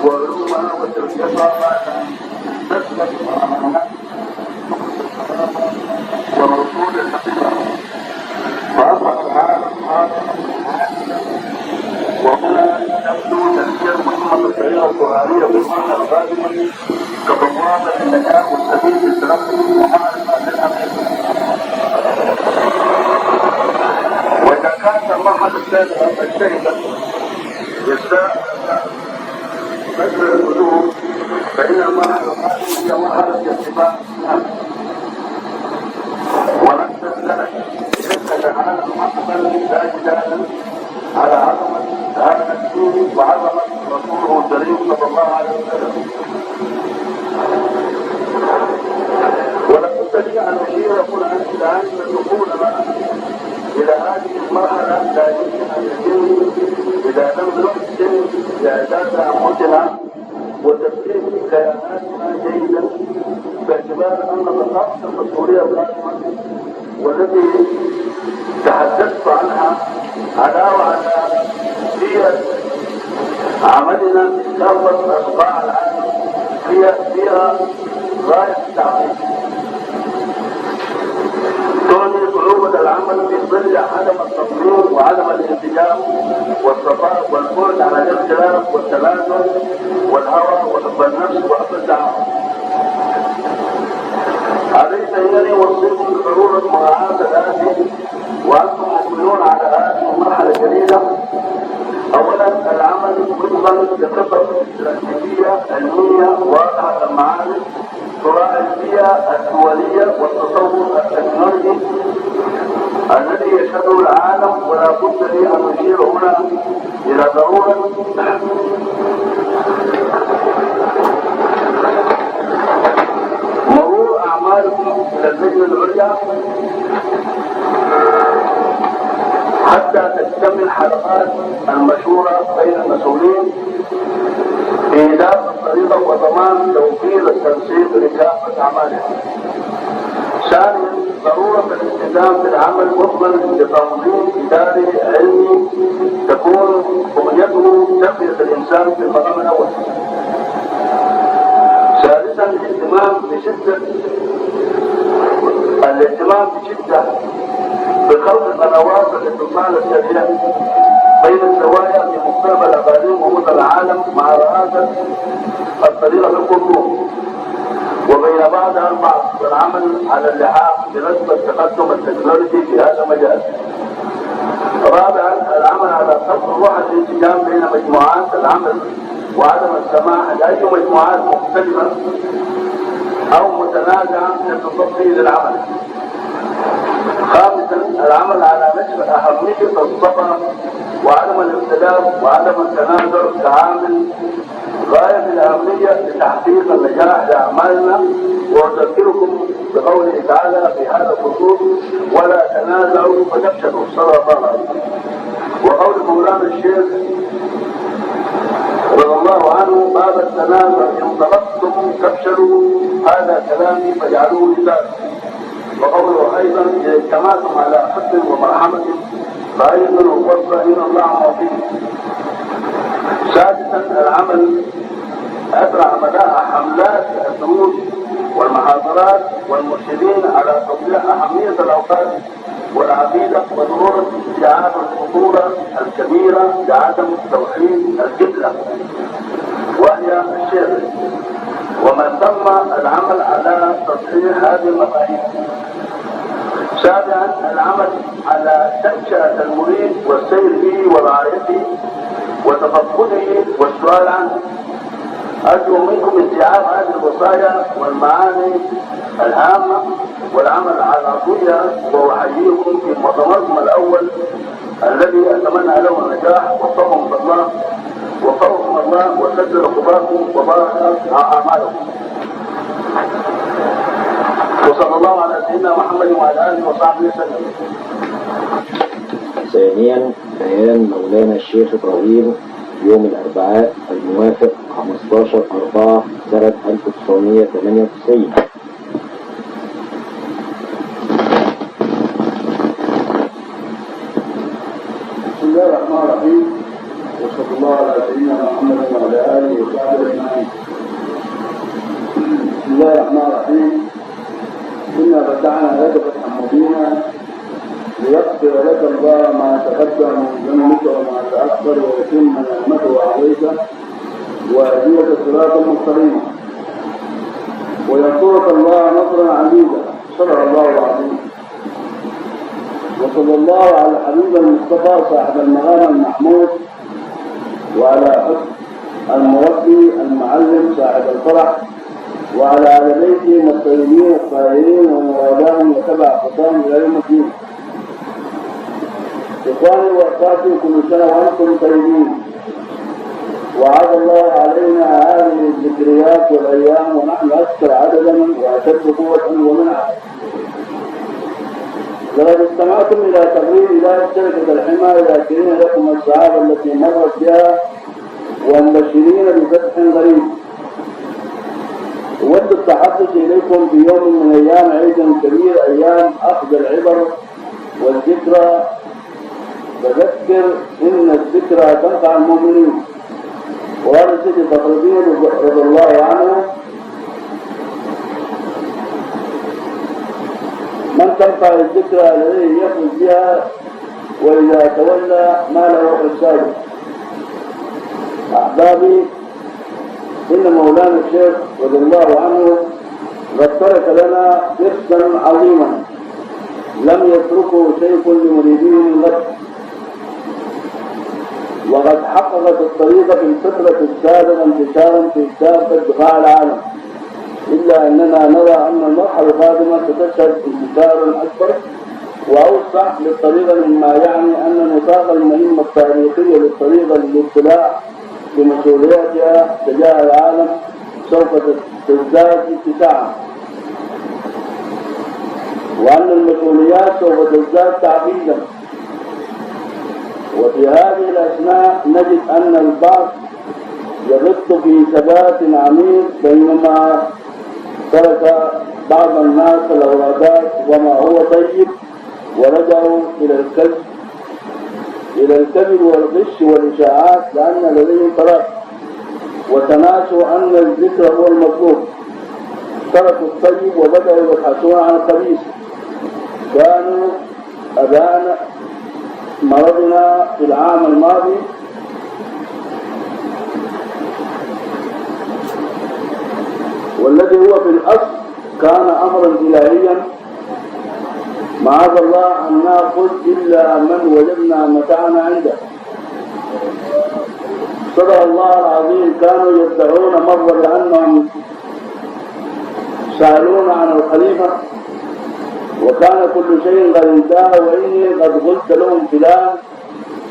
وعلومها وتربيتها تثبت ورسول الحقيقة فأصبح العالم وهنا تبدو تفسير محمد الشريعة القرآنية بالمعنى الغالب كبوابة النجاة والسبيل في التلقي والمعرفة للأمر. وإذا كانت المرحلة الثالثة الشهيدة يزداد بدر القلوب فإن المرحلة الثالثة هي مرحلة الاتباع ونفس لنا شدة على محمدا لا جدال على عظمة هذا الدين وعظمة رسوله الكريم صلى الله عليه وسلم. ولابد لي أن أشير هنا إلى أن دخولنا إلى هذه المرحلة لا يمكن أن يتم إذا لم نحسن إعداد أنفسنا وتفكير كياناتنا جيدا باعتبار أن بطاقة المسؤولية القائمة والتي تحدثت عنها على وعلى هي عملنا في كافة أصقاع العالم فيها غاية التعقيد. تعني صعوبة العمل في ظل عدم التطوير وعدم الانسجام والصفاء والبعد عن الاختلاف والتلازم والهوى وحب النفس وحب الدعوة. أليس إنني أوصيكم بضرورة مراعاة الآتي وأنتم مقبلون على هذه المرحلة الجديدة؟ أولا العمل وفقا لخطط استراتيجية علمية واضحة المعالم تراعي البيئة الدولية والتطور التكنولوجي الذي يشهده العالم. ولا بد لي أن أشير هنا إلى ضرورة مرور أعمالكم إلى اللجنة العليا حتى تكتمل حلقات المشورة بين المسؤولين في إدارة الطريقة وضمان توفير التنسيق لكافة أعمالها. ثانيا ضرورة الالتزام بالعمل وفقا لتنظيم إداري علمي تكون بنيته تنمية الإنسان في المقام الأول. ثالثا الاهتمام بشدة بخلق قنوات الاتصال السريع بين الزوايا في مستقبل اقاليم ومدن العالم مع رئاسة الطريقة القطب وبين بعضها البعض والعمل على اللحاق بنسبة التقدم التكنولوجي في هذا المجال. رابعا العمل على خلق روح الانسجام بين مجموعات العمل وعدم السماح لاي مجموعات مختلفة او متنازعة للتصفي للعمل. خامسا العمل على نشر أهمية الصبر وعدم الاختلاف وعدم التنازع كعامل غاية الأهمية لتحقيق النجاح لأعمالنا. وأذكركم بقوله تعالى في هذا الخصوص ولا تنازعوا فتفشلوا صلى الله عليه وسلم. وقول مولانا الشيخ رضي الله عنه باب التنازع إن طلبتم تفشلوا هذا كلامي فاجعلوه لذلك. وقوله أيضا إذا اجتمعتم على حب ومرحمة فأيضا وفضل إلى الله موفيه. سادسا العمل أسرع مدى حملات الدروس والمحاضرات والمرشدين على توضيح أهمية الأوقات والعقيدة وضرورة استيعاب الخطورة الكبيرة لعدم توحيد القبلة وهي الشرك، ومن ثم العمل على تصحيح هذه المفاهيم. سابعا العمل على تنشئة المريد والسير به ورعايته وتفقده والسؤال عنه. أرجو منكم استيعاب هذه الوصايا والمعاني الهامة والعمل على ضوئها، وأحييكم في مؤتمركم الأول الذي أتمنى له النجاح. وفقكم الله وفقكم الله وسدد خطاكم وبارك أعمالكم. وصلى الله على سيدنا محمد وعلى آله وصحبه وسلم. ثانيا بيان مولانا الشيخ إبراهيم يوم الأربعاء الموافق 15/4 سنة 1998. الله الرحمن الرحيم وصلى الله على سيدنا محمد وعلى اله وصحبه اجمعين. بسم الله الرحمن الرحيم. إنا فتحنا لك فتحا مبينا ليغفر لك الله ما تقدم من ذنبك وما تأخر ويتم نعمته عليك ويهديك صراطا مستقيما وينصرك الله نصرا عزيزا. صدق الله العظيم. وصلى الله على الحبيب المصطفى صاحب المقام المحمود وعلى حسن المربي المعلم صاحب الفرح وعلى آل بيته الطيبين الطاهرين ومن والاهم وتبع خطاهم إلى يوم الدين. إخواني وأخواتي كل سنة وأنتم طيبين. وعاد الله علينا هذه الذكريات والأيام ونحن أكثر عددا وأشد قوة ومنعا. لقد استمعتم إلى تقرير إدارة شركة الحماية ذاكرين لكم السعادة التي مرت بها ومبشرين بفتح غريب. أود التحدث إليكم في يوم من أيام عيد كبير، أيام أخذ العبر والذكرى. فذكر إن الذكرى تنفع المؤمنين. وهذا سيدي فخر الدين رضي الله عنه من تنفع الذكرى الذي يفوز بها وإذا تولى ما له حساب. أحبابي، إن مولانا الشيخ رضي الله عنه قد ترك لنا إرثا عظيما لم يتركه شيخ لمريديه من غد. وقد حققت الطريقة في الفترة السابقة انتشارا في كافة بقاع العالم، إلا أننا نرى أن المرحلة القادمة ستشهد انتشارا أكبر وأوسع للطريقة، مما يعني أن نطاق المهمة التاريخية للطريقة للاطلاع بمسؤولياتها تجاه العالم سوف تزداد اتساعا، وأن المسؤوليات سوف تزداد تعقيدا. وفي هذه الأثناء نجد أن البعض يغط في ثبات عميق بينما ترك بعض الناس الأورادات وما هو طيب ورجعوا إلى الكذب والغش والإشاعات، لأن لديهم فراغ وتناسوا أن الذكر هو المطلوب. تركوا الطيب وبدأوا يبحثون عن الخبيث. كانوا أبان مرضنا في العام الماضي والذي هو في الأصل كان أمرا إلهيا، معاذ الله أن نأخذ إلا من وجدنا متاعنا عنده. صدق الله العظيم. كانوا يدعون مرة بأنهم سألون عن الخليفة وكان كل شيء قد انتهى وإني قد قلت لهم فلان،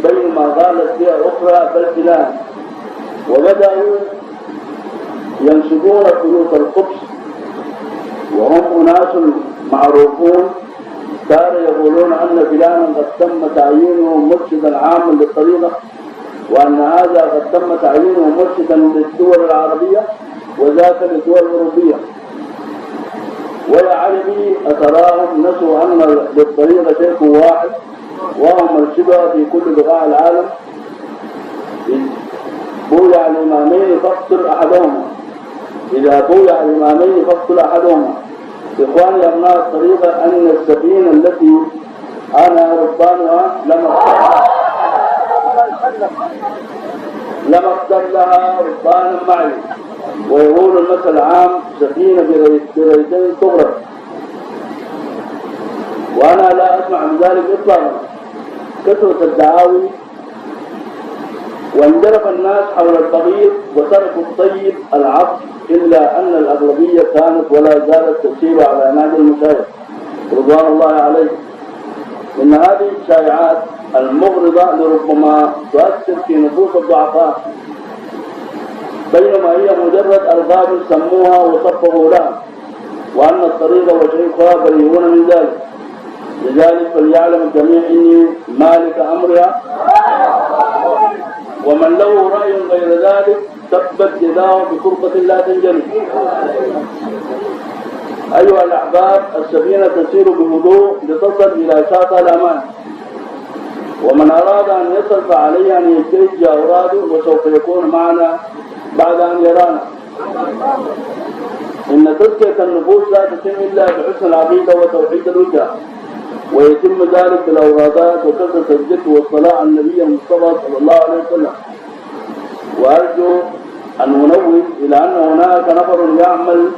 بينما قالت فيها أخرى بل فلان. وبدأوا ينسبون خيوط القدس وهم أناس معروفون. كانوا يقولون أن فلانا قد تم تعيينه مرشدا عاما للطريقة، وأن هذا قد تم تعيينه مرشدا للدول العربية وذاك للدول الأوروبية. ويا عربي أتراهم نسوا أن للطريقة شيخ واحد وهم مرشدها في كل بقاع العالم. بويع الإمامين فاقتل أحدهما، إذا بويع الإمامين فاقتل أحدهما. إخواني أبناء الطريقة، أن السفينة التي أنا ربانها لم أقدر لها ربانا معي. ويقول المثل العام: سفينة بريتين تغرق. وأنا لا أسمع من ذلك إطلاقا. كثرة الدعاوي وانجرف الناس حول البغيض وتركوا الطيب العطف، إلا أن الأغلبية كانت ولا زالت تسير على نهج المشايخ رضوان الله عليه. إن هذه الشائعات المغرضة لربما تؤثر في نفوس الضعفاء، بينما هي مجرد ألقاب سموها وصفقوا لها، وأن الطريقة وشيخها بريئون من ذلك. لذلك فليعلم الجميع إني مالك أمرها، ومن له رأي غير ذلك تبت يداه بطرقة لا تنجلي. أيها الأحباب، السفينة تسير بهدوء لتصل إلى شاطئ الأمان. ومن أراد أن يصل فعليه أن يجتهد أوراده وسوف يكون معنا بعد أن يرانا. إن تزكية النفوس لا تتم إلا بحسن العقيدة وتوحيد الوجهة، ويتم ذلك بالأورادات وكثرة الذكر والصلاة على النبي المصطفى صلى الله عليه وسلم. وأرجو أن أنوه إلى أن هناك نفر يعمل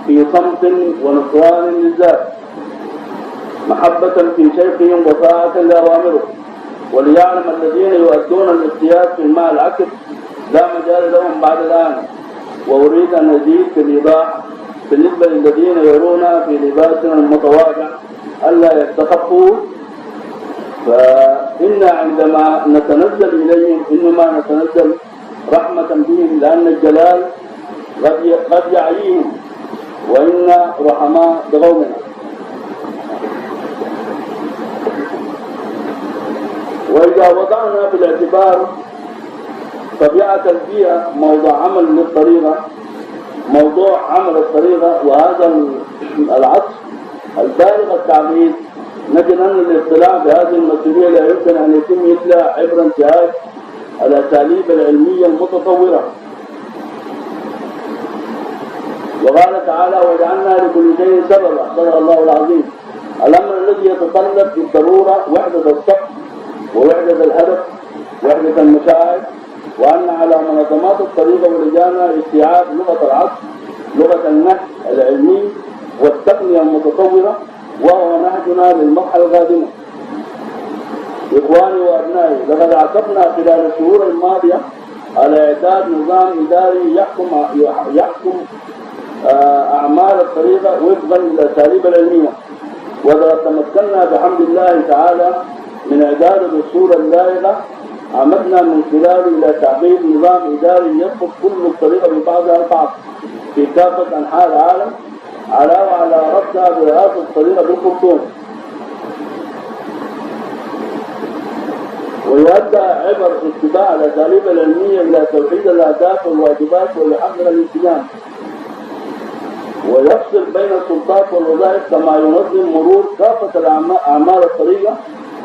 في صمت ونصران للذات محبة في شيخهم وطاعة لأوامره، وليعلم الذين يؤدون الاجتهاد في الماء العكر لا مجال لهم بعد الآن. وأريد أن أزيد في الإيضاح بالنسبة للذين يرون في لباسنا المتواضع ألا يستخفوا، فإنا عندما نتنزل إليهم إنما نتنزل رحمة بهم، لأن الجلال قد يعيهم وإنا رحماء بقومنا. وإذا وضعنا في الاعتبار طبيعة البيئة موضوع عمل للطريقة، موضوع عمل الطريقة وهذا العصر البالغ التعقيد، نجد أن الاطلاع بهذه المسؤولية لا يمكن أن يتم إلا عبر انتهاج الأساليب العلمية المتطورة. وقال تعالى: وجعلنا لكل شيء سببا. صدق الله العظيم. الأمر الذي يتطلب بالضرورة وحدة الصف ووحدة الهدف ووحدة المشاعر، وأن على منظمات الطريقة ولجانها استيعاب لغة العصر، لغة النهج العلمي والتقنية المتطورة، وهو نهجنا للمرحلة القادمة. إخواني وأبنائي، لقد عكفنا خلال الشهور الماضية على إعداد نظام إداري يحكم أعمال الطريقة وفقا للأساليب العلمية، وإذا تمكنا بحمد الله تعالى من إعداد الأصول اللائقة عمدنا من خلاله إلى تعقيد نظام إداري يربط كل الطريقة ببعضها البعض في كافة أنحاء العالم، علاوة على ربطها برئاسة الطريقة بالخرطوم. ويؤدى عبر اتباع الأساليب العلمية إلى توحيد الأهداف والواجبات ويحقق الالتزام، ويفصل بين السلطات والوظائف، كما ينظم مرور كافة أعمال الطريقة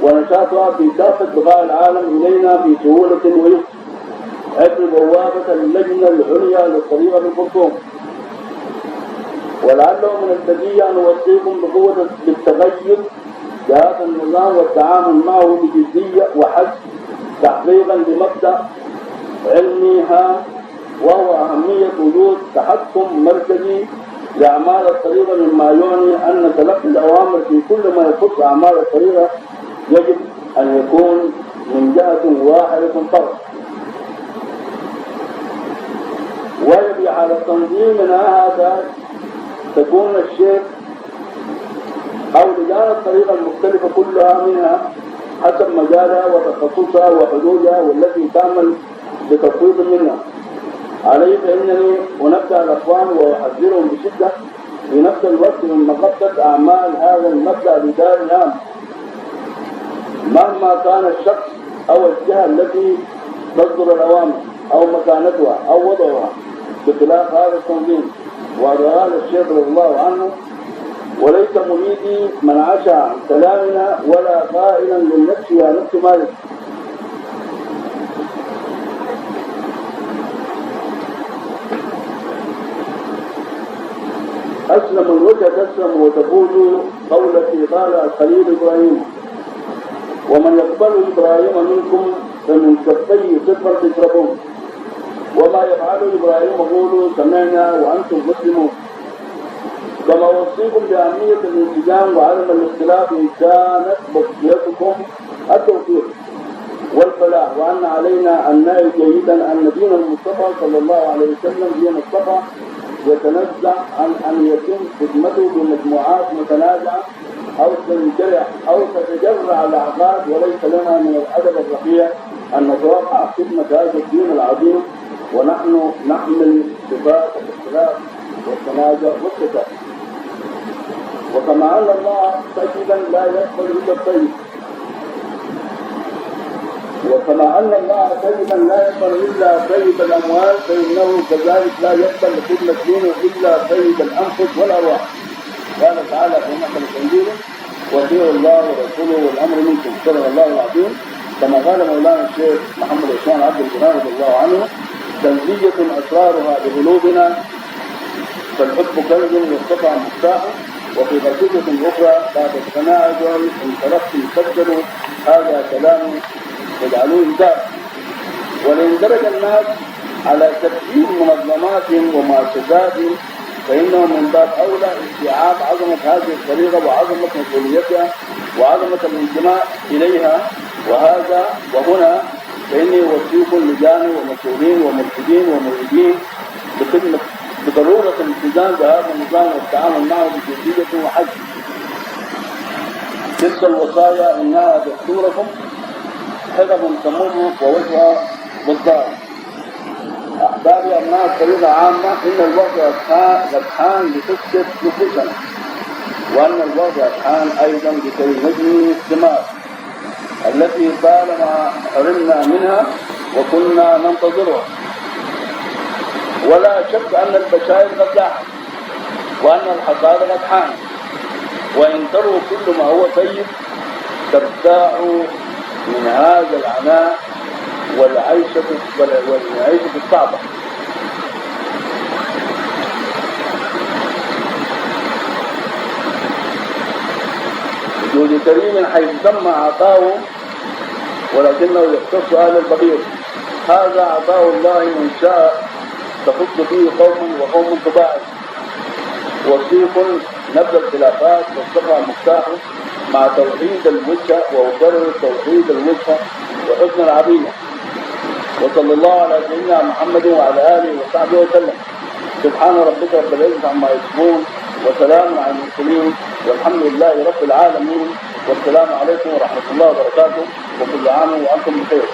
ونشاطها في كافة بقاع العالم إلينا بسهولة ويسر عبر بوابة اللجنة العليا للطريقة بالخرطوم. ولعله من البديهي أن أوصيكم بقوة بالتغير بهذا النظام والتعامل معه بجدية وحث تحقيقا لمبدأ علميها، وهو أهمية وجود تحكم مركزي لأعمال الطريقة، مما يعني أن تلقي الأوامر في كل ما يخص أعمال الطريقة يجب أن يكون من جهة واحدة فقط. ويجب على التنظيم من هذا تكون الشيخ أو لجان الطريقة المختلفة كلها منها حسب مجالها وتخصصها وحدودها والتي تعمل بتفويض منها. عليه فإنني أنبه الأخوان وأحذرهم بشدة في نفس الوقت من مغبة أعمال هذا المبدأ الإداري العام، مهما كان الشخص أو الجهة التي تصدر الأوامر أو مكانتها أو وضعها بخلاف هذا التنظيم. وقال الشيخ رضي الله عنه: وليس مريدي من عشى عن كلامنا ولا قائلا للنفس يا نفس مالك. أسلم الوجه تسلم وتفوز قولتي قال الخليل إبراهيم: ومن يقبل إبراهيم منكم فمن كفيه صفر تشربون، وما يفعل إبراهيم قولوا سمعنا وأنتم مسلمون. كما أوصيكم بأهمية الانسجام وعدم الاختلاف إن كانت بقيتكم التوفيق والفلاح، وأن علينا أن نعي جيدا أن دين المصطفى صلى الله عليه وسلم دين الصفا يتنزع عن أن يتم خدمته بمجموعات متنازعة أو تتجرع الأعقاد، وليس لنا من الأدب الرفيع أن نتوقع خدمة هذا الدين العظيم ونحن نحمل صفات الاختلاف والتنازع والشتات. وكما أن الله طيبا لا يقبل إلا الطيب، وكما أن الله طيبا لا يقبل إلا طيب الأموال، فإنه كذلك لا يقبل خدمة دينه إلا طيب الأنفس والأرواح. قال تعالى في محكمة الإنجيل: وأطيعوا الله ورسوله والأمر منكم. صدق الله العظيم. كما قال مولانا الشيخ محمد عثمان عبد الجنان رضي الله عنه: تنزية أسرارها بقلوبنا، فالحب كنز يرتفع مفتاحه. وفي قصيدة أخرى: بعد التناعد إن تركت مسجل، هذا كلام يجعلوه إنكار. ولئن درج الناس على تبديل منظمات ومؤسسات فإنه من باب أولى استيعاب عظمة هذه الطريقة وعظمة مسؤوليتها وعظمة الانتماء إليها. وهنا فإني أوصيكم لجان ومسؤولين ومرشدين ومريدين بضرورة الالتزام بهذا النظام والتعامل معه بجدية وحزم. تلك الوصايا إنها دستوركم، حزب تمر ووجهها بالضار. أحبابي أبناء الطريقة عامة، إن الوقت قد حان لتسكت نفوسنا، وأن الوقت قد حان أيضا لكي نجني الثمار التي طالما حرمنا منها وكنا ننتظرها. ولا شك أن البشائر قد لاحت، وأن الحصاد قد حان، وإن تروا كل ما هو طيب ترتاعوا من هذا العناء والعيشة الصعبة. وجود كريم حيث تم عطاؤه ولكنه يختص أهل البغير. هذا عطاء الله من شاء تخص فيه قوم وقوم تباعد. وثيق نبذ الخلافات واستقى مفتاحه مع توحيد الوجه ومبرر توحيد الوجه وحسن العبية. وصلى الله على سيدنا محمد وعلى آله وصحبه وسلم. سبحان ربك رب العزة عما يصفون، وسلام على المرسلين، والحمد لله رب العالمين. والسلام عليكم ورحمة الله وبركاته، وكل عام وأنتم بخير.